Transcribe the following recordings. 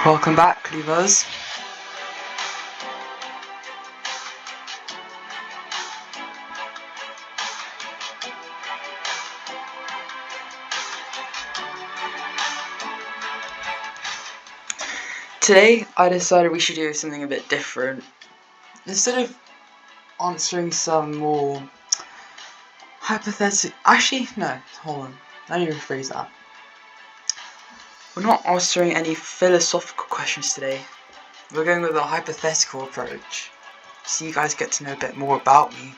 Welcome back, Lemurs. Today, I decided we should do something a bit different. Instead of answering some more hypothetical... Actually, no, hold on. Let me rephrase that. We're not answering any philosophical questions today. We're going with a hypothetical approach, so you guys get to know a bit more about me.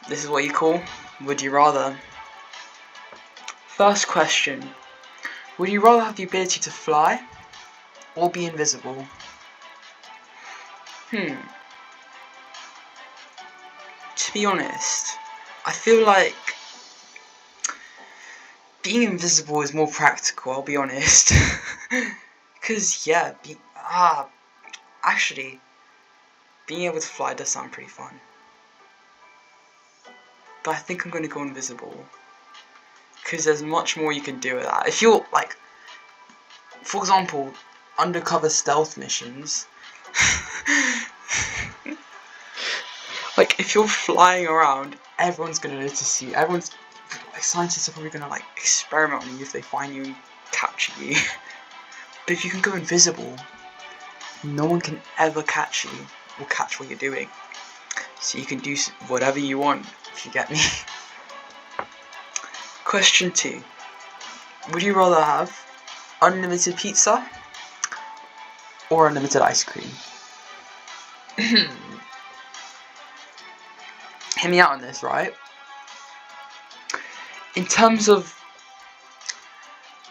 This is what you call Would You Rather. First question. Would you rather have the ability to fly or be invisible? To be honest, I feel like being invisible is more practical, I'll be honest. Because, yeah, actually, being able to fly does sound pretty fun. But I think I'm going to go invisible. Because there's much more you can do with that. If you're, like, for example, undercover stealth missions. Like, if you're flying around, everyone's going to notice you. Scientists are probably going to, like, experiment on you if they find you and capture you. But if you can go invisible, no one can ever catch you or catch what you're doing. So you can do whatever you want, if you get me. Question 2. Would you rather have unlimited pizza or unlimited ice cream? Hear me out on this, right? In terms of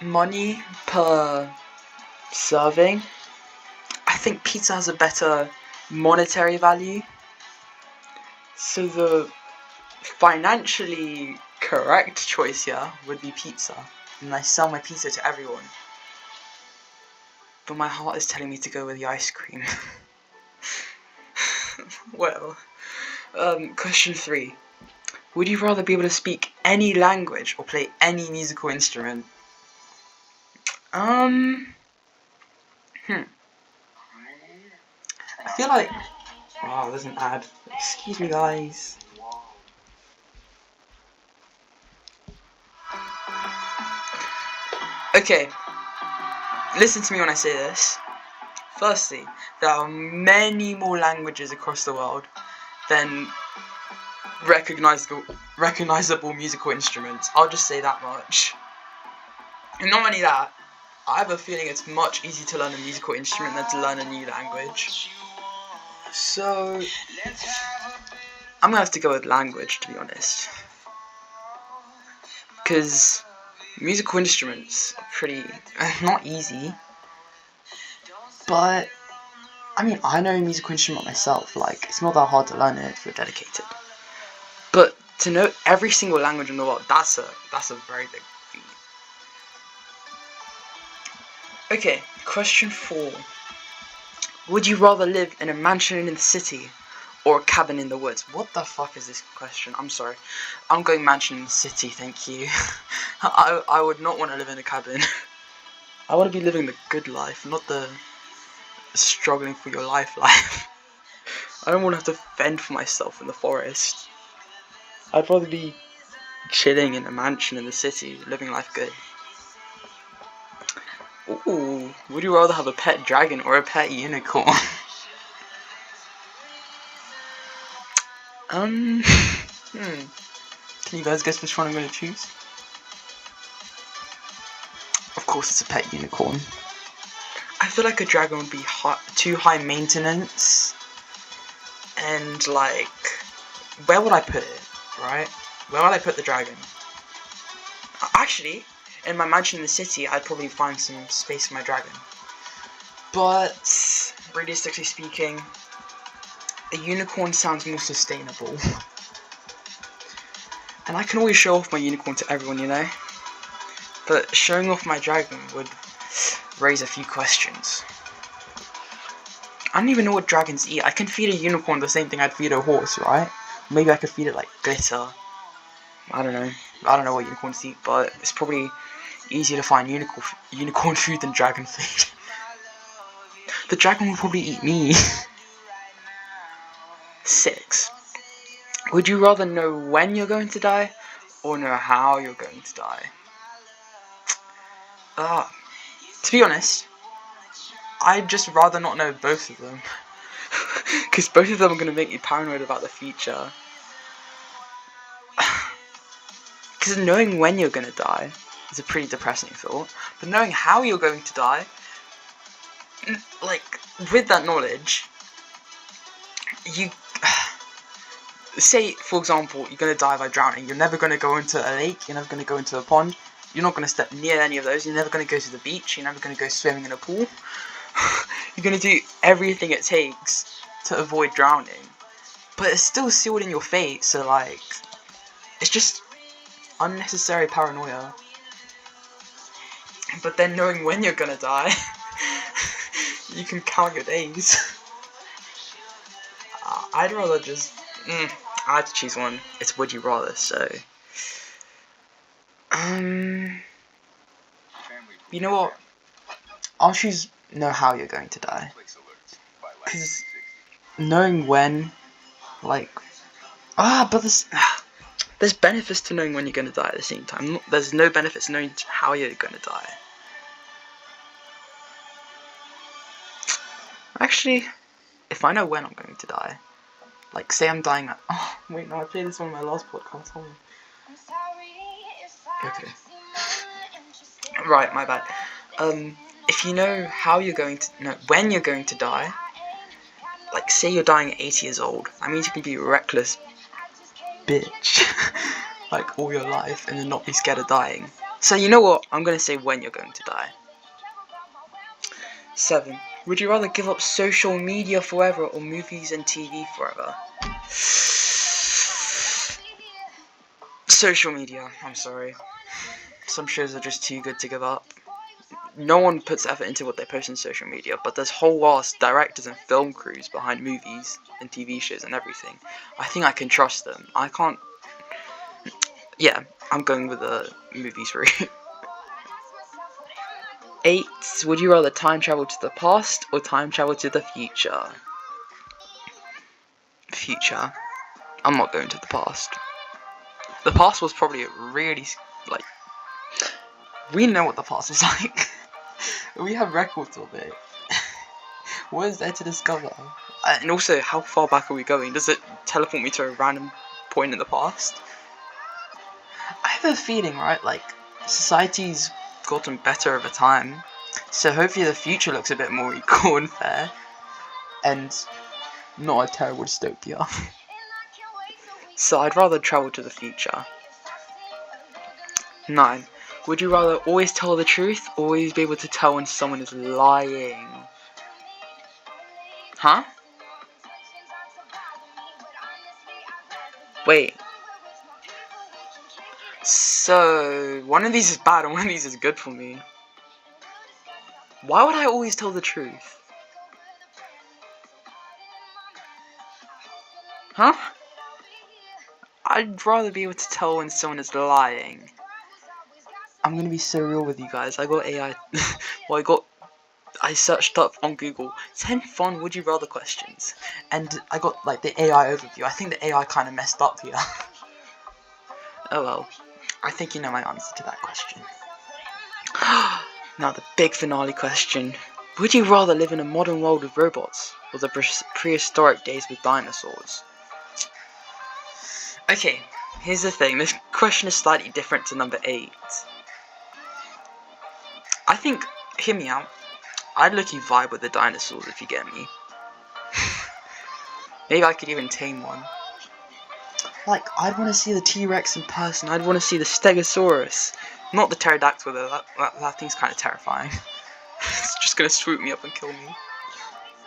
money per serving, I think pizza has a better monetary value. So the financially correct choice here would be pizza. And I sell my pizza to everyone. But my heart is telling me to go with the ice cream. Well, question 3. Would you rather be able to speak any language or play any musical instrument? I feel like... Oh, there's an ad. Excuse me, guys. Okay. Listen to me when I say this. Firstly, there are many more languages across the world than recognizable musical instruments. I'll just say that much. And not only that, I have a feeling it's much easier to learn a musical instrument than to learn a new language. So, I'm gonna have to go with language, to be honest. Because musical instruments are pretty, not easy, but, I mean, I know a musical instrument myself. Like, it's not that hard to learn it if you're dedicated. But to know every single language in the world, that's a very big feat. Okay, question 4. Would you rather live in a mansion in the city or a cabin in the woods? What the fuck is this question? I'm sorry. I'm going mansion in the city, thank you. I would not want to live in a cabin. I want to be living the good life, not the struggling for your life. I don't want to have to fend for myself in the forest. I'd rather be chilling in a mansion in the city, living life good. Ooh, would you rather have a pet dragon or a pet unicorn? Can you guys guess which one I'm going to choose? Of course it's a pet unicorn. I feel like a dragon would be too high maintenance. And like, where would I put it, right? Where would I put the dragon? Actually, in my mansion in the city, I'd probably find some space for my dragon. But, realistically speaking, a unicorn sounds more sustainable. And I can always show off my unicorn to everyone, you know? But showing off my dragon would raise a few questions. I don't even know what dragons eat. I can feed a unicorn the same thing I'd feed a horse, right? Maybe I could feed it like glitter. I don't know what unicorns eat, but it's probably Easier to find unicorn food than dragon food. The dragon will probably eat me. 6. Would you rather know when you're going to die, or know how you're going to die? To be honest, I'd just rather not know both of them. Because both of them are going to make me paranoid about the future. Because knowing when you're going to die is a pretty depressing thought. But knowing how you're going to die, like, with that knowledge, you... Say, for example, you're going to die by drowning. You're never going to go into a lake. You're never going to go into a pond. You're not going to step near any of those. You're never going to go to the beach. You're never going to go swimming in a pool. You're going to do everything it takes to avoid drowning. But it's still sealed in your fate, so, like, it's just unnecessary paranoia. But then knowing when you're going to die, you can count your days. I'd rather just... I had to choose one. It's would you rather, so... You know what? I'll choose know how you're going to die. Because knowing when, like... but there's benefits to knowing when you're going to die at the same time. There's no benefits to knowing how you're going to die. Actually, if I know when I'm going to die, like, say I'm dying at... Oh, wait, no, I played this one in my last podcast, hold on. Okay. Right, my bad. If you know how you're going to... No, when you're going to die, like, say you're dying at 80 years old, that means you can be a reckless bitch, like, all your life, and then not be scared of dying. So, you know what? I'm gonna say when you're going to die. 7. Would you rather give up social media forever or movies and TV forever? Social media, I'm sorry. Some shows are just too good to give up. No one puts effort into what they post on social media, but there's whole ass directors and film crews behind movies and TV shows and everything. I think I can trust them. I can't... Yeah, I'm going with the movies route. 8. Would you rather time travel to the past or time travel to the future? Future. I'm not going to the past. The past was probably really, like... We know what the past was like. We have records of it. What is there to discover? And also, how far back are we going? Does it teleport me to a random point in the past? I have a feeling, right, like, society's gotten better over time, so hopefully the future looks a bit more equal and fair, and not a terrible dystopia. So I'd rather travel to the future. 9. Would you rather always tell the truth, or always be able to tell when someone is lying? Huh? Wait. So, one of these is bad and one of these is good for me. Why would I always tell the truth? Huh? I'd rather be able to tell when someone is lying. I'm gonna be so real with you guys. I got AI. Well, I searched up on Google 10 fun would you rather questions, and I got like the AI overview. I think the AI kind of messed up here. Oh well, I think you know my answer to that question. Now the big finale question: would you rather live in a modern world with robots, or the prehistoric days with dinosaurs? Okay, here's the thing. This question is slightly different to number 8. I think, hear me out, I'd look you vibe with the dinosaurs if you get me. Maybe I could even tame one. Like, I'd want to see the T-Rex in person. I'd want to see the Stegosaurus. Not the pterodactyl though, that thing's kind of terrifying. It's just gonna swoop me up and kill me.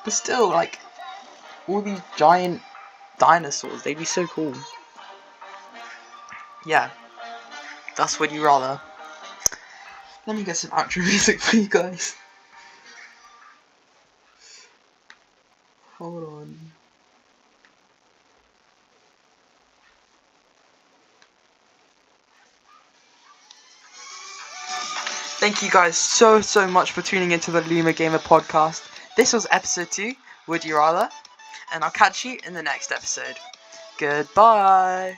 But still, like, all these giant dinosaurs, they'd be so cool. Yeah, that's would you rather. Let me get some outro music for you guys. Hold on. Thank you guys so much for tuning into the Lemur Gamer podcast. This was episode 2, Would You Rather? And I'll catch you in the next episode. Goodbye.